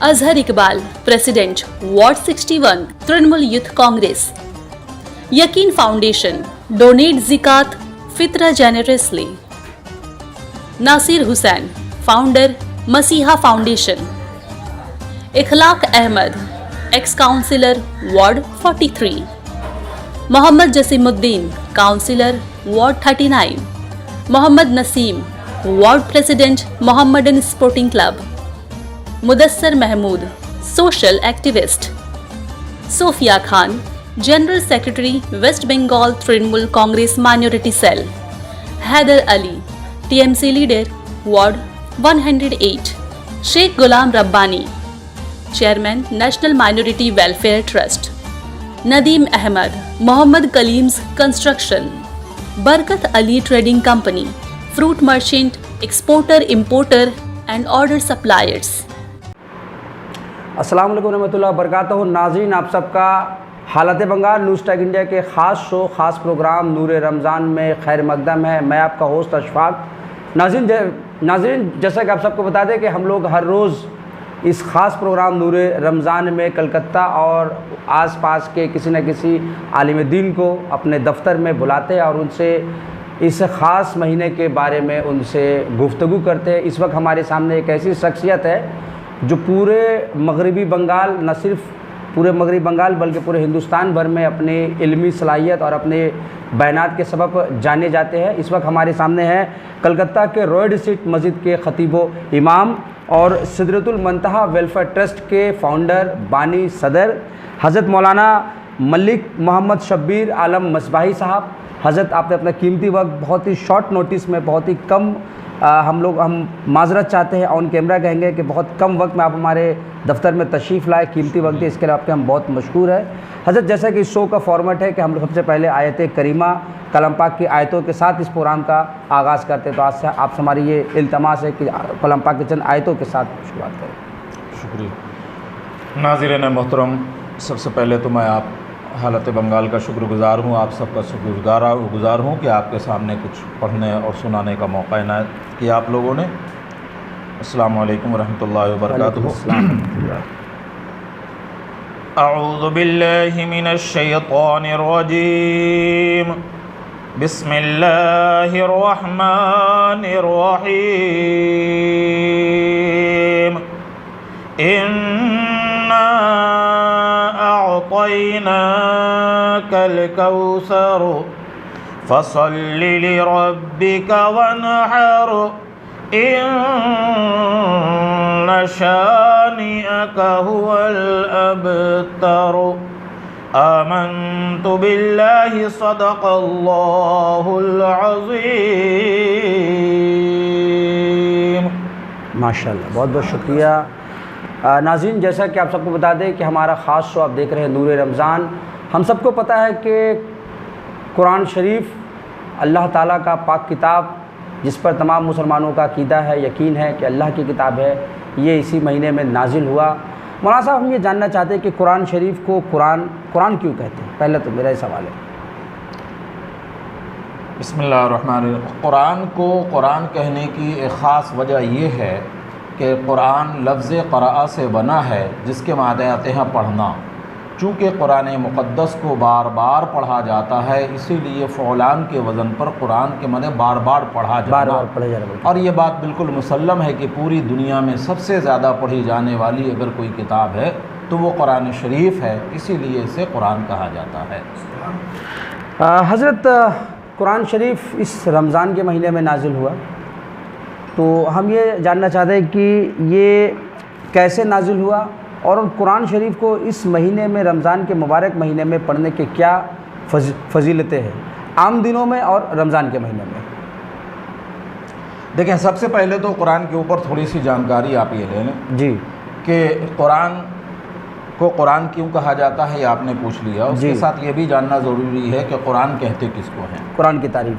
Azhar Iqbal, president, ward 61, Trinamool youth Congress. Yakeen foundation, donate ज़िकात फित्रा generously. Nasir Hussain, founder, Masiha foundation. Ikhlaq Ahmad, ex councillor, ward 43. Mohammad Jasimuddin, councillor, ward 39. Mohammad Naseem, ward president, Mohammedan sporting club. Mudassar Mahmood, social activist. Sofia Khan, general secretary, West Bengal Trinamool Congress minority cell. Haider Ali, TMC leader, ward 108. Sheikh Ghulam Rabbani, chairman, national minority welfare trust. Nadeem Ahmad, Mohammad Kaleem's construction. Barkat Ali trading company, fruit merchant, exporter, importer and order suppliers. अस्सलाम वालेकुम रहमतुल्लाह बरकातहू. नाज़रीन, आप सबका हालत Bengal news tag India के ख़ास show, ख़ास प्रोग्राम नूर रमज़ान में खैर मकदम है. मैं आपका होस्ट अशफाक. नाज़रीन, जैसा कि आप सबको बता दें कि हम लोग हर रोज़ इस ख़ास प्रोग्राम नूर रमज़ान में कलकत्ता और आसपास के किसी न किसी आलिम दीन को अपने दफ्तर में बुलाते हैं और उनसे इस ख़ास महीने के बारे में उनसे गुफ्तगू करते हैं. इस वक्त हमारे सामने एक ऐसी शख्सियत है जो पूरे मगरबी बंगाल, न सिर्फ पूरे मगरबी बंगाल बल्कि पूरे हिंदुस्तान भर में अपनी इल्मी सलाहियत और अपने बयानात के सबब जाने जाते हैं. इस वक्त हमारे सामने है कलकत्ता के रॉयल स्ट्रीट मस्जिद के खतीबो इमाम और सिदरतुल मुंतहा वेलफेयर ट्रस्ट के फाउंडर, बानी, सदर हज़रत मौलाना मलिक मोहम्मद शब्बीर आलम मसबाही साहब. हज़रत, आपने अपना कीमती वक्त बहुत ही शॉर्ट नोटिस में, बहुत ही कम हम माजरत चाहते हैं, ऑन कैमरा कहेंगे कि बहुत कम वक्त में आप हमारे दफ्तर में तशरीफ़ लाए. कीमती वक्त है, इसके लिए आपके हम बहुत मशकूर है. हज़रत, जैसा कि इस शो का फॉर्मेट है कि हम सबसे पहले आयत करीमा कलाम पाक की आयतों के साथ इस प्रोग्राम का आगाज़ करते हैं, तो आज से आपसे हमारी ये इल्तमास है कि कलाम पाक की चंद आयतों के साथ शुरुआत करें. शुक्रिया. नाज़रीन मोहतरम, सबसे पहले तो मैं आप हालत बंगाल का शुक्रगुज़ार हूँ, आप सबका शुक्रगुज़ार हूँ कि आपके सामने कुछ पढ़ने और सुनाने का मौका इनायत किया आप लोगों ने. अस्सलामु अलैकुम वरहमतुल्लाहि वबरकातुहू. अऊज़ु बिल्लाहि मिनश शैतानिर रजीम. बिस्मिल्लाहिर रहमानिर रहीम. इन्ना अअतैनाकल कौसर फसल्लि लिरब्बिका वनहर. इन्न शानिअका हुवल अबतर. आमन्तु बिल्लाहि सदक़ल्लाहुल अज़ीम. माशाअल्लाह, बहुत बहुत शुक्रिया. नाज़रीन, जैसा कि आप सबको बता दें कि हमारा ख़ास शो आप देख रहे हैं नूर रमज़ान. हम सबको पता है कि कुरान शरीफ अल्लाह ताला का पाक किताब, जिस पर तमाम मुसलमानों का अक़ीदा है, यकीन है कि अल्लाह की किताब है, ये इसी महीने में नाजिल हुआ. मौलाना साहब, हम ये जानना चाहते हैं कि कुरान शरीफ को कुरान क्यों कहते हैं? पहले तो मेरा ये सवाल है. बिस्मिल्लाहिर्रहमानिर्रहीम. कुरान को कुरान कहने की एक ख़ास वजह ये है कि कुरान लफ्ज़ क़राअ से बना है, जिसके माने आते हैं पढ़ना. चूँकि कुरान मुक़द्दस को बार बार पढ़ा जाता है, इसीलिए फ़ौलान के वज़न पर कुरान के माने बार बार पढ़ा जाना. और ये बात बिल्कुल मुसल्लम है कि पूरी दुनिया में सबसे ज़्यादा पढ़ी जाने वाली अगर कोई किताब है तो वो कुरान शरीफ है, इसीलिए इसे कुरान कहा जाता है. हज़रत, कुरान शरीफ इस रमज़ान के महीने में नाजिल हुआ, तो हम ये जानना चाहते हैं कि ये कैसे नाजिल हुआ और कुरान शरीफ को इस महीने में, रमज़ान के मुबारक महीने में पढ़ने के क्या फजीलतें हैं, आम दिनों में और रमज़ान के महीने में. देखें, सबसे पहले तो कुरान के ऊपर थोड़ी सी जानकारी आप ये ले लें जी कि कुरान को कुरान क्यों कहा जाता है, ये आपने पूछ लिया. उसके साथ ये भी जानना ज़रूरी है कि कुरान कहते किसको हैं. कुरान की तारीफ़,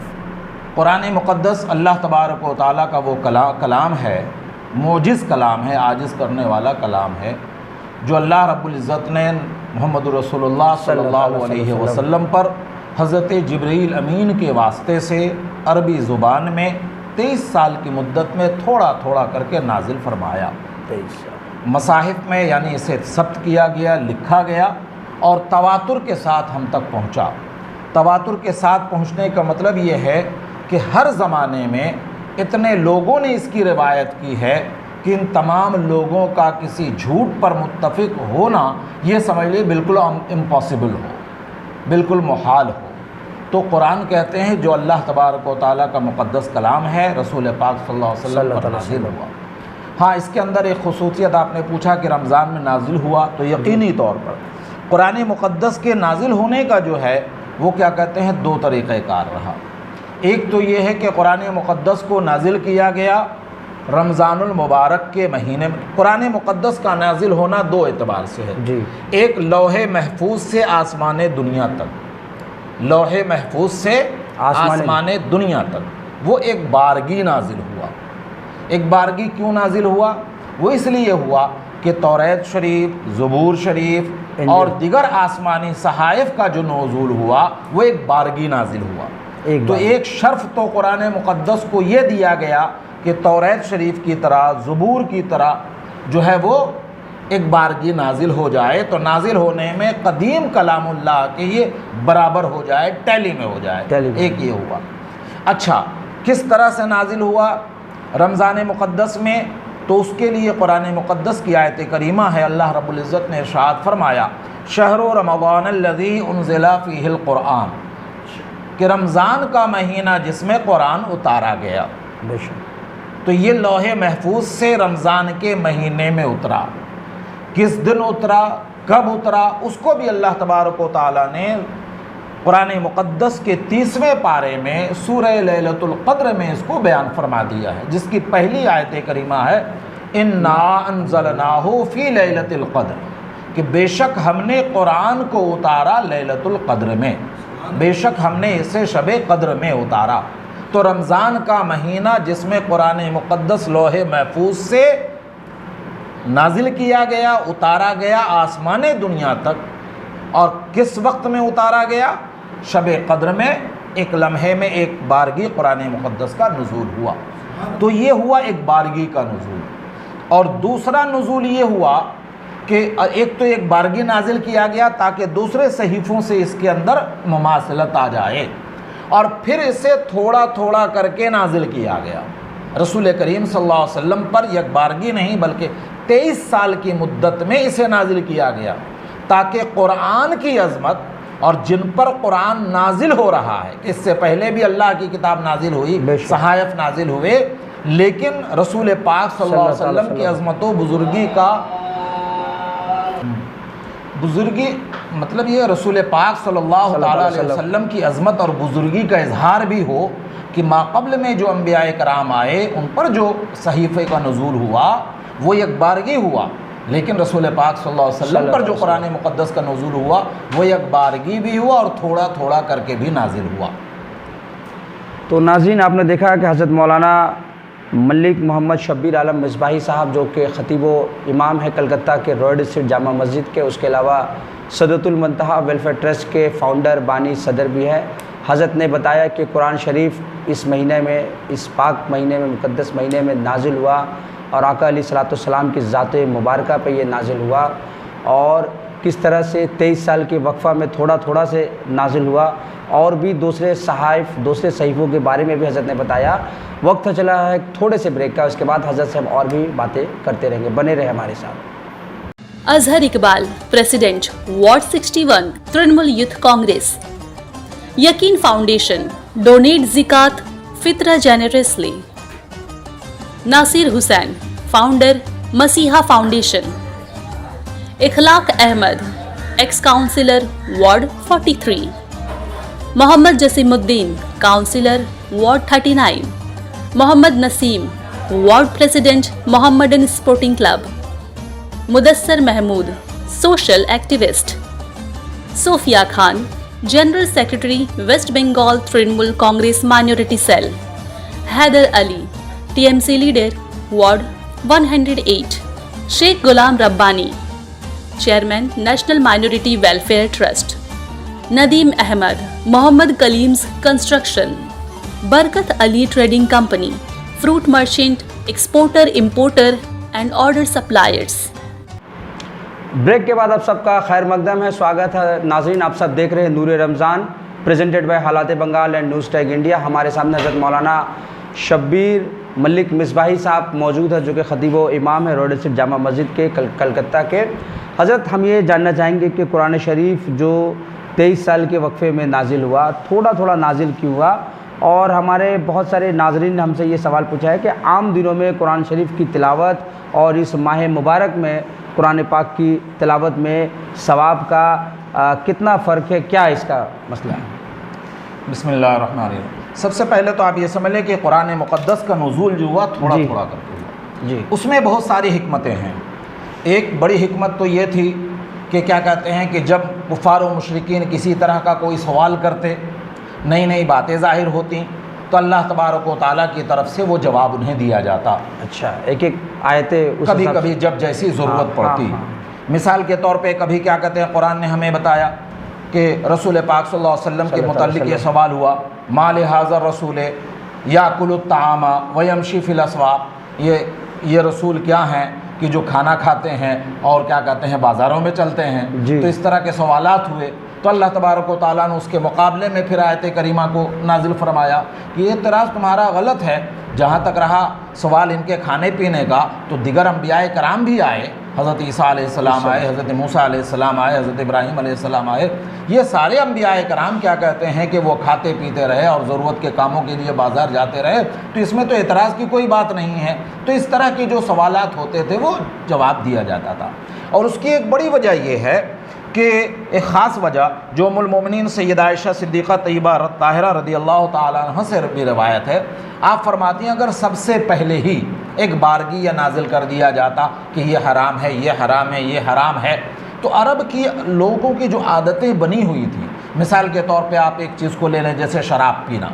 कुरान मुक़द्दस अल्लाह तबारक व तआला का वो कलाम है, मोजिज़ कलाम है, आजिज़ करने वाला कलाम है, जो अल्लाह रब्बुल इज़्ज़त ने मोहम्मद रसूलुल्लाह सल्लल्लाहु अलैहि वसल्लम पर हज़रत जिब्रील अमीन के वास्ते से अरबी ज़ुबान में 23 साल की मुद्दत में थोड़ा थोड़ा करके नाजिल फरमाया. مصاحف میں یعنی اسے ثبت کیا گیا، لکھا گیا اور تواتر کے ساتھ ہم تک پہنچا۔ تواتر کے ساتھ پہنچنے کا مطلب یہ ہے کہ ہر زمانے میں اتنے لوگوں نے اس کی روایت کی ہے کہ ان تمام لوگوں کا کسی جھوٹ پر متفق ہونا یہ سمجھ لیے بالکل امپاسبل ہو، بالکل محال ہو۔ تو قرآن کہتے ہیں جو اللہ تبارک و تعالیٰ کا مقدس کلام ہے، رسول پاک صلی اللہ علیہ وسلم پر نازل ہوا۔ ہاں، اس کے اندر ایک خصوصیت آپ نے پوچھا کہ رمضان میں نازل ہوا، تو یقینی طور پر قرآن مقدس کے نازل ہونے کا جو ہے وہ کیا کہتے ہیں دو طریقہ کار رہا۔ ایک تو یہ ہے کہ قرآن مقدس کو نازل کیا گیا رمضان المبارک کے مہینے میں۔ قرآن مقدس کا نازل ہونا دو اعتبار سے ہے جی۔ ایک لوح محفوظ سے آسمان دنیا تک، لوح محفوظ سے آسمان دنیا تک وہ ایک بارگی نازل ہوا۔ ایک بارگی کیوں نازل ہوا؟ وہ اس لیے ہوا کہ توریت شریف، زبور شریف اور دیگر آسمانی صحائف کا جو نزول ہوا وہ ایک بارگی نازل ہوا۔ تو ایک شرف تو قرآن مقدس کو یہ دیا گیا کہ توریت شریف کی طرح، زبور کی طرح جو ہے وہ ایک بارگی نازل ہو جائے، تو نازل ہونے میں قدیم کلام اللہ کے یہ برابر ہو جائے، ٹیلی میں ہو جائے۔ ایک یہ ہوا۔ اچھا، کس طرح سے نازل ہوا رمضان مقدس میں؟ تو اس کے لیے قرآن مقدس کی آیت کریمہ ہے، اللہ رب العزت نے ارشاد فرمایا شہر رمضان الذی انزل فیہ القرآن، کہ رمضان کا مہینہ جس میں قرآن اتارا گیا۔ تو یہ لوح محفوظ سے رمضان کے مہینے میں اترا۔ کس دن اترا، کب اترا، اس کو بھی اللہ تبارک و تعالیٰ نے قرآن مقدس کے 30ویں پارے میں سورہ لیلۃ القدر میں اس کو بیان فرما دیا ہے، جس کی پہلی آیت کریمہ ہے انا انزلناہ فی لیلۃ القدر، کہ بے شک ہم نے قرآن کو اتارا لیلۃ القدر میں، بے شک ہم نے اسے شب قدر میں اتارا۔ تو رمضان کا مہینہ جس میں قرآن مقدس لوح محفوظ سے نازل کیا گیا، اتارا گیا آسمان دنیا تک، اور کس وقت میں اتارا گیا؟ شب قدر میں، ایک لمحے میں ایک بارگی قرآن مقدس کا نزول ہوا۔ تو یہ ہوا ایک بارگی کا نزول۔ اور دوسرا نزول یہ ہوا کہ ایک تو ایک بارگی نازل کیا گیا تاکہ دوسرے صحیفوں سے اس کے اندر مماثلت آ جائے، اور پھر اسے تھوڑا تھوڑا کر کے نازل کیا گیا۔ رسول کریم صلی اللہ علیہ وسلم پر یک بارگی نہیں بلکہ 23 سال کی مدت میں اسے نازل کیا گیا، تاکہ قرآن کی عظمت اور جن پر قرآن نازل ہو رہا ہے، اس سے پہلے بھی اللہ کی کتاب نازل ہوئی، صحائف نازل ہوئے، لیکن رسول پاک صلی اللہ علیہ وسلم کی عظمت و بزرگی مطلب یہ رسول پاک صلی اللہ علیہ وسلم کی عظمت اور بزرگی کا اظہار بھی ہو کہ ماقبل میں جو انبیاء کرام آئے ان پر جو صحیفے کا نزول ہوا وہ یک بارگی ہوا، لیکن رسول پاک صلی اللہ علیہ وسلم پر جو قرآن مقدس کا نزول ہوا وہ یک بارگی بھی ہوا اور تھوڑا تھوڑا کر کے بھی نازل ہوا۔ تو ناظرین، آپ نے دیکھا کہ حضرت مولانا ملک محمد شبیر عالم مصباحی صاحب جو کہ خطیب و امام ہے کلکتہ کے روڈ اسٹریٹ جامع مسجد کے، اس کے علاوہ سدرۃ المنتہا ویلفیئر ٹرسٹ کے فاؤنڈر، بانی، صدر بھی ہے۔ حضرت نے بتایا کہ قرآن شریف اس مہینے میں، اس پاک مہینے میں، مقدس مہینے میں نازل ہوا، اور آقا علیہ الصلوۃ والسلام کی ذات مبارکہ پہ یہ نازل ہوا، اور کس طرح سے 23 سال کے وقفہ میں تھوڑا تھوڑا سے نازل ہوا، اور بھی دوسرے صحائف، دوسرے صحیفوں کے بارے میں بھی حضرت نے بتایا۔ وقت چلا ہے تھوڑے سے بریک کا، اس کے بعد حضرت سے ہم اور بھی باتیں کرتے رہیں گے، بنے رہے ہمارے ساتھ۔ Azhar Iqbal, president, ward 61، Trinamool youth Congress. Yakeen foundation, donate زکات فطرہ generously. Nasir Hussain, founder, Masiha foundation. Ikhlaq Ahmad, ex councillor, ward 43۔ Mohammad Jasimuddin, councillor, ward 39۔ Mohammad Naseem, ward president, Mohammedan sporting club. Mudassar Mahmood, social activist. Sofia Khan, general secretary, West Bengal Trinamool Congress minority cell. Haider Ali, T M C leader, ward 108۔ Sheikh Ghulam Rabbani, chairman, national minority welfare trust. Nadeem Ahmad, Mohammad Kaleem's construction. Barkat Ali trading company, fruit merchant, exporter, importer and order suppliers. Break के बाद आप सबका खैर मकदम है, स्वागत है नाज़रीन। आप सब देख रहे हैं नूर रमज़ान प्रेजेंटेड बाय हालात Bengal and news tag India. हमारे सामने हज़रत मौलाना शब्बीर मलिक मिसबाही साहब मौजूद है, जो कि खतीब व इमाम है रोड स्ट्रीट जामा मस्जिद के कलकत्ता के। हज़रत, हम ये जानना चाहेंगे कि कुरान शरीफ जो 23 साल के वक्फे में नाजिल हुआ, थोड़ा थोड़ा नाजिल क्यों हुआ? और हमारे बहुत सारे नाजरीन ने हमसे ये सवाल पूछा है कि आम दिनों में कुरान शरीफ की तिलावत और इस माह मुबारक में कुरान पाक की तिलावत में सवाब का कितना फ़र्क है, क्या इसका मसला है? बिस्मिल्लाहिर्रहमानिर्रहीम। सबसे पहले तो आप ये समझ लें कि कुरान मुक़द्दस का नुज़ूल जो हुआ थोड़ा थोड़ा करके हुआ जी, उसमें बहुत सारी हिकमतें हैं। एक बड़ी हिकमत तो ये थी कि क्या कहते हैं कि जब कुफ़ार व मुशरिकीन किसी तरह का कोई सवाल करते, नई नई बातें ज़ाहिर होती, तो अल्लाह तबारक व तआला की तरफ से वो जवाब उन्हें दिया जाता। अच्छा, एक एक आयतें उस कभी हिसाब कभी से- जब जैसी ज़रूरत हाँ, पड़ती। हाँ। मिसाल के तौर पे कभी क्या कहते हैं, कुरान ने हमें बताया कि रसूल पाक सल्लल्लाहु अलैहि वसल्लम के सल्लल्लाहु मुताल्लिक़ अलैहि ये सवाल हुआ, माल हाज़र रसूल याकुलुत तामा व यमशी फिल अस्वाक़, ये रसूल क्या हैं कि जो खाना खाते हैं और क्या कहते हैं बाज़ारों में चलते हैं। जी। तो इस तरह के सवालात हुए तो अल्लाह तबारक व तआला ने उसके मुकाबले में फिर आयत करीमा को नाजिल फरमाया कि ये एतराज़ तुम्हारा गलत है। जहाँ तक रहा सवाल इनके खाने पीने का, तो दिगर अम्बियाए कराम भी आए, हज़रत ईसा अलैहिस्सलाम आए, हज़रत मूसा अलैहिस्सलाम आए, हज़रत इब्राहीम अलैहिस्सलाम आए। ये सारे अम्बियाए कराम क्या कहते हैं कि वो खाते पीते रहे और ज़रूरत के कामों के लिए बाज़ार जाते रहे, तो इसमें तो एतराज़ की कोई बात नहीं है। तो इस तरह के जो सवालात होते थे वो जवाब दिया जाता था। और उसकी एक बड़ी वजह ये है कि एक ख़ास वजह जो उम्मुल मोमिनीन सैयदा आयशा सिद्दीक़ा तय्यबा ताहिरा रज़ियल्लाहु ताला अन्हा से भी रवायत है, आप फरमाती हैं अगर सबसे पहले ही एक बारगी या नाजिल कर दिया जाता कि ये हराम है, ये हराम है, ये हराम है, तो अरब की लोगों की जो आदतें बनी हुई थी, मिसाल के तौर पे आप एक चीज़ को ले लें जैसे शराब पीना,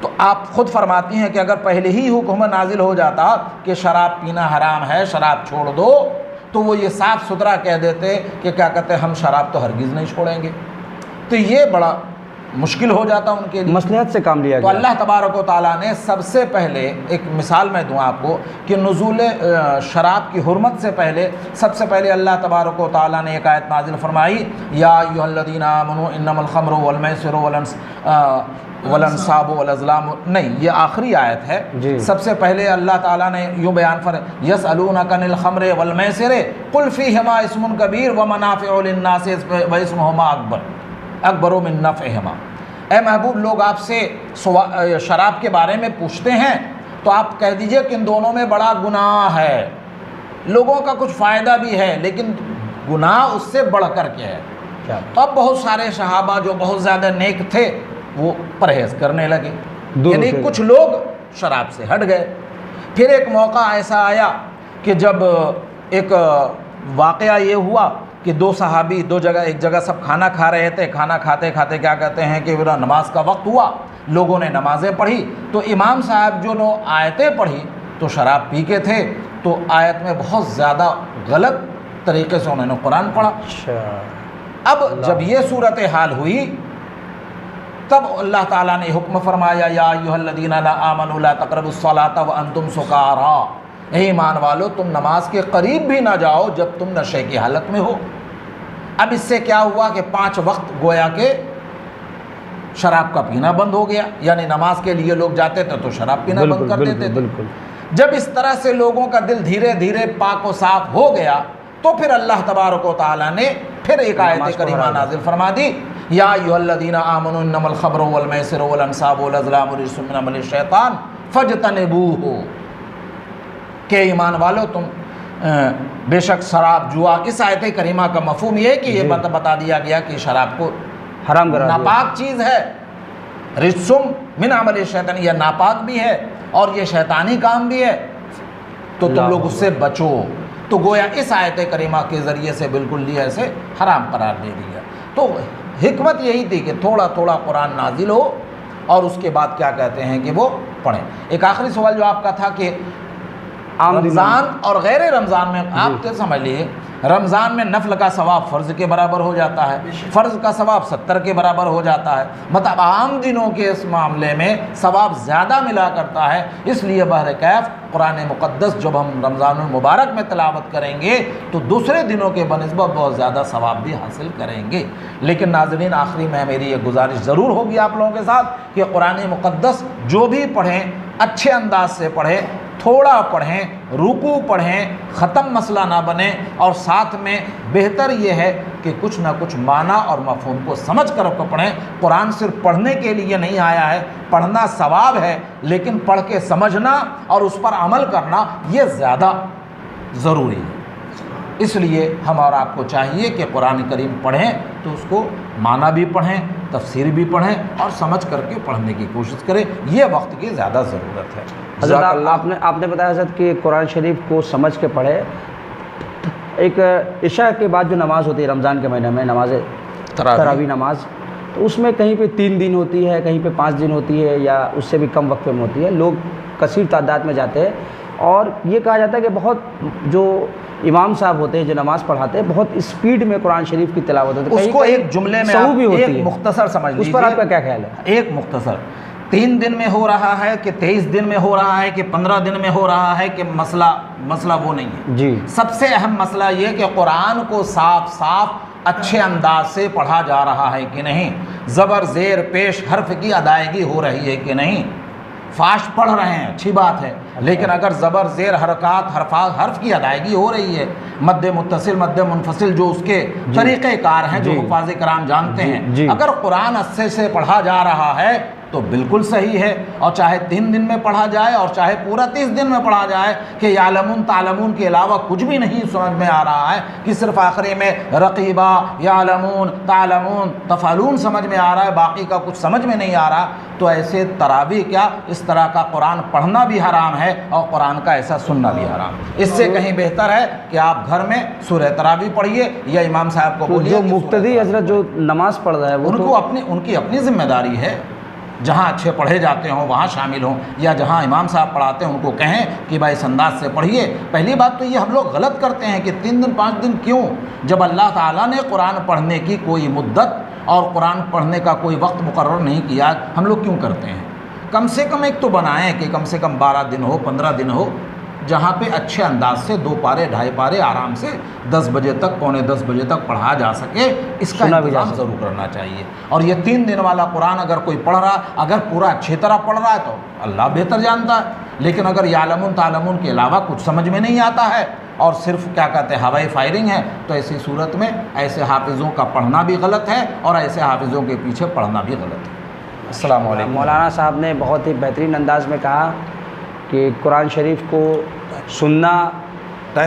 तो आप ख़ुद फरमाती हैं कि अगर पहले ही हुक्म नाजिल हो जाता कि शराब पीना हराम है, शराब छोड़ दो, तो वो ये साफ़ सुथरा कह देते कि क्या कहते हैं हम शराब तो हरगिज़ नहीं छोड़ेंगे। तो ये बड़ा मुश्किल हो जाता उनके लिए, मसलहत से काम लिया तो गया। अल्लाह तबारक व तआला ने सबसे पहले एक मिसाल मैं दूँ आपको कि नुज़ूल शराब की हुर्मत से पहले सबसे पहले अल्लाह तबारक व तआला ने एक आयत नाजिल फरमाई, या अय्युहल्लज़ीना आमनू इन्नमल ख़म्रु वल मैसिरु वल अंसाबु वल अज़लामु, नहीं ये आखिरी आयत है। जी। सबसे पहले अल्लाह ताला ने यूँ बयान फर यसअलूनका अनिल ख़म्रि वल मैसिरि कुल फ़ीहिमा इस्मुन कबीर व मनाफ़िउ लिन्नास व इस्मुहुमा अकबरु मिन नफ़इहिमा। ए महबूब, लोग आपसे शराब के बारे में पूछते हैं तो आप कह दीजिए कि इन दोनों में बड़ा गुनाह है, लोगों का कुछ फ़ायदा भी है लेकिन गुनाह उससे बढ़ कर के है। क्या? तो अब बहुत सारे सहाबा जो बहुत ज़्यादा नेक थे वो परहेज़ करने लगे, दूर यानी थे। कुछ लोग शराब से हट गए। फिर एक मौका ऐसा आया कि जब एक वाक़या ये हुआ कि दो सहाबी दो जगह, एक जगह सब खाना खा रहे थे, खाना खाते खाते क्या कहते हैं कि नमाज का वक्त हुआ, लोगों ने नमाज़ें पढ़ी, तो इमाम साहब जो नो आयतें पढ़ी तो शराब पी के थे, तो आयत में बहुत ज़्यादा गलत तरीके से उन्होंने कुरान पढ़ा। अच्छा, अब जब ये सूरत हाल हुई तब अल्लाह ताला ने हुक्म फरमाया, या अय्युहल्लज़ीना आमनू ला तक़रबुस्सलाता व अंतुम सुकारा, हे ईमान वालो तुम नमाज के करीब भी ना जाओ जब तुम नशे की हालत में हो। अब इससे क्या हुआ कि 5 वक्त गोया के शराब का पीना बंद हो गया, यानी नमाज के लिए लोग जाते थे तो शराब पीना बंद कर देते थे। बिल्कुल। जब इस तरह से लोगों का दिल धीरे धीरे पाक व साफ हो गया तो फिर अल्लाह तबारक व तआला ने फिर एक नमाज आयत को करीमा हरा दिया। नाजिल फरमा दी, या अय्युहल्लज़ीना आमनू इन्नमल ख़म्रु वल मैसिरु वल अंसाबु वल अज़लामु रिज्सुम मिन अमलि शैतान फज्तनिबूहु, के ईमान वालो तुम बेशक शराब जुआ। इस आयत करीमा का मफ़हूम ये है कि ये बता दिया गया कि शराब को हराम करा दिया। नापाक चीज़ है, रिज्सुम मिन अमलि शैतान, यह नापाक भी है और ये शैतानी काम भी है, तो तुम लोग उससे बचो। तो गोया इस आयत करीमा के ज़रिए से बिल्कुल लिए ऐसे हराम करार दे दिया। तो हिकमत यही थी कि थोड़ा थोड़ा कुरान नाजिल हो और उसके बाद क्या कहते हैं कि वो पढ़ें। एक आखिरी सवाल जो आपका था कि عام دنوں رمضان اور غیر رمضان میں آپ تو سمجھ لیجیے، رمضان میں نفل کا ثواب فرض کے برابر ہو جاتا ہے، فرض کا ثواب 70 کے برابر ہو جاتا ہے، مطلب عام دنوں کے اس معاملے میں ثواب زیادہ ملا کرتا ہے۔ اس لیے بہرکیف قرآن مقدس جب ہم رمضان المبارک میں تلاوت کریں گے تو دوسرے دنوں کے بنسبت بہت زیادہ ثواب بھی حاصل کریں گے۔ لیکن ناظرین، آخری میں میری یہ گزارش ضرور ہوگی آپ لوگوں کے ساتھ کہ قرآن مقدس جو بھی پڑھیں اچھے انداز سے پڑھیں، تھوڑا پڑھیں، رکوع پڑھیں، ختم مسئلہ نہ بنے، اور ساتھ میں بہتر یہ ہے کہ کچھ نہ کچھ معنی اور مفہوم کو سمجھ کر پڑھیں۔ قرآن صرف پڑھنے کے لیے نہیں آیا ہے، پڑھنا ثواب ہے، لیکن پڑھ کے سمجھنا اور اس پر عمل کرنا یہ زیادہ ضروری ہے۔ اس لیے ہم اور آپ کو چاہیے کہ قرآن کریم پڑھیں تو اس کو معنی بھی پڑھیں، تفسیر بھی پڑھیں اور سمجھ کر کے پڑھنے کی کوشش کریں، یہ وقت کی زیادہ ضرورت ہے۔ حضرت آپ نے بتایا حضرت کہ قرآن شریف کو سمجھ کے پڑھے۔ ایک عشاء کے بعد جو نماز ہوتی ہے رمضان کے مہینے میں، نماز تراویح نماز، تو اس میں کہیں پہ 3 دن ہوتی ہے، کہیں پہ 5 دن ہوتی ہے، یا اس سے بھی کم وقفے میں ہوتی ہے۔ لوگ کثیر تعداد میں جاتے ہیں، اور یہ کہا جاتا ہے کہ بہت جو امام صاحب ہوتے ہیں جو نماز پڑھاتے ہیں بہت اسپیڈ میں قرآن شریف کی تلاوت ہوتی ہے، اس کو ایک جملے میں ایک مختصر سمجھ لیجیے، اس پر آپ کا کیا خیال ہے؟ ایک مختصر 3 دن میں ہو رہا ہے کہ 23 دن میں ہو رہا ہے کہ 15 دن میں ہو رہا ہے کہ مسئلہ وہ نہیں ہے جی۔ سب سے اہم مسئلہ یہ کہ قرآن کو صاف اچھے انداز سے پڑھا جا رہا ہے کہ نہیں، زبر زیر پیش حرف کی ادائیگی ہو رہی ہے کہ نہیں۔ فاسٹ پڑھ رہے ہیں اچھی بات ہے، لیکن اگر زبر زیر حرکات حرف کی ادائیگی ہو رہی ہے، مد متصل مد منفصل جو اس کے طریقہ کار ہیں جو حفاظ کرام جانتے ہیں، اگر قرآن اچھے سے پڑھا جا رہا ہے تو بالکل صحیح ہے، اور چاہے 3 دن میں پڑھا جائے اور چاہے پورا 30 دن میں پڑھا جائے، کہ یعلمون تعلمون کے علاوہ کچھ بھی نہیں سمجھ میں آ رہا ہے، کہ صرف آخری میں رقیبہ یعلمون تعلمون تفعلون سمجھ میں آ رہا ہے، باقی کا کچھ سمجھ میں نہیں آ رہا، تو ایسے تراویح کیا اس طرح کا قرآن پڑھنا بھی حرام ہے اور قرآن کا ایسا سننا بھی حرام۔ اس سے کہیں بہتر ہے کہ آپ گھر میں سورہ تراویح پڑھیے یا امام صاحب کو بولیے، جو مقتدی حضرت جو نماز پڑھ رہا ہے وہ ان کی اپنی ذمہ داری ہے، جہاں اچھے پڑھے جاتے ہوں وہاں شامل ہوں، یا جہاں امام صاحب پڑھاتے ہیں ان کو کہیں کہ بھائی اس انداز سے پڑھیے۔ پہلی بات تو یہ ہم لوگ غلط کرتے ہیں کہ 3 دن 5 دن کیوں، جب اللہ تعالیٰ نے قرآن پڑھنے کی کوئی مدت اور قرآن پڑھنے کا کوئی وقت مقرر نہیں کیا، ہم لوگ کیوں کرتے ہیں؟ کم سے کم ایک تو بنائیں کہ کم سے کم 12 دن ہو 15 دن ہو، جہاں پہ اچھے انداز سے 2 پارے 2.5 پارے آرام سے 10 بجے تک پونے 10 بجے تک پڑھا جا سکے، اس کا انتظام ضرور کرنا چاہیے۔ اور یہ 3 دن والا قرآن اگر کوئی پڑھ رہا، اگر پورا اچھی طرح پڑھ رہا ہے تو اللہ بہتر جانتا ہے، لیکن اگر یعلمون تعلمون کے علاوہ کچھ سمجھ میں نہیں آتا ہے اور صرف کیا کہتے ہیں ہوائی فائرنگ ہے، تو ایسی صورت میں ایسے حافظوں کا پڑھنا بھی غلط ہے اور ایسے حافظوں کے پیچھے پڑھنا بھی غلط ہے۔ السلام علیکم۔ مولانا صاحب نے بہت ہی بہترین انداز میں کہا کہ قرآن شریف کو سننا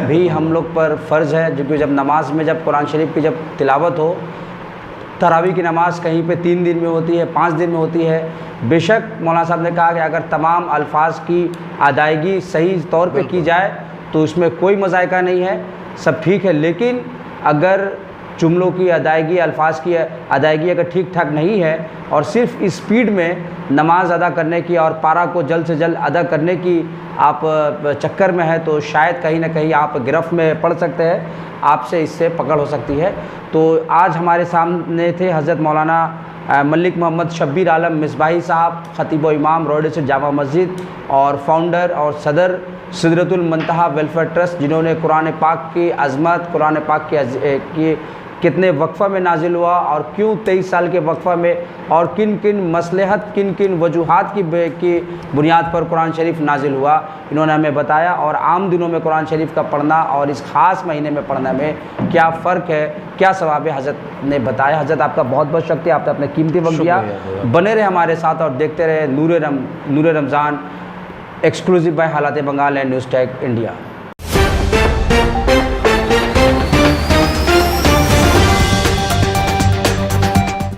بھی ہم لوگ پر فرض ہے، جو کہ جب نماز میں جب قرآن شریف کی جب تلاوت ہو، تراویح کی نماز کہیں پہ 3 دن میں ہوتی ہے 5 دن میں ہوتی ہے، بے شک مولانا صاحب نے کہا کہ اگر تمام الفاظ کی ادائیگی صحیح طور پہ کی جائے تو اس میں کوئی مذائقہ نہیں ہے، سب ٹھیک ہے، لیکن اگر جملوں کی ادائیگی الفاظ کی ادائیگی اگر ٹھیک ٹھاک نہیں ہے اور صرف اسپیڈ میں نماز ادا کرنے کی اور پارا کو جلد سے جلد ادا کرنے کی آپ چکر میں ہے تو شاید کہیں نہ کہیں آپ گرفت میں پڑ سکتے ہیں، آپ سے اس سے پکڑ ہو سکتی ہے۔ تو آج ہمارے سامنے تھے حضرت مولانا ملک محمد شبیر عالم مصباحی صاحب، خطیب و امام روڈ سے جامع مسجد اور فاؤنڈر اور صدر سدرۃ المنتہا ویلفیئر ٹرسٹ، جنہوں نے قرآن پاک کی عظمت، قرآن پاک کی کتنے وقفہ میں نازل ہوا اور کیوں 23 سال کے وقفہ میں اور کن کن مصلحت کن کن وجوہات کی بنیاد پر قرآن شریف نازل ہوا، انہوں نے ہمیں بتایا، اور عام دنوں میں قرآن شریف کا پڑھنا اور اس خاص مہینے میں پڑھنا میں کیا فرق ہے، کیا ثواب ہے، حضرت نے بتایا۔ حضرت آپ کا بہت بہت شکریہ، آپ نے اپنے قیمتی وقت دیا، بنے رہے ہمارے ساتھ اور دیکھتے رہے نور رمضان ایکسکلوسیو بائی حالات Bengal and news take India.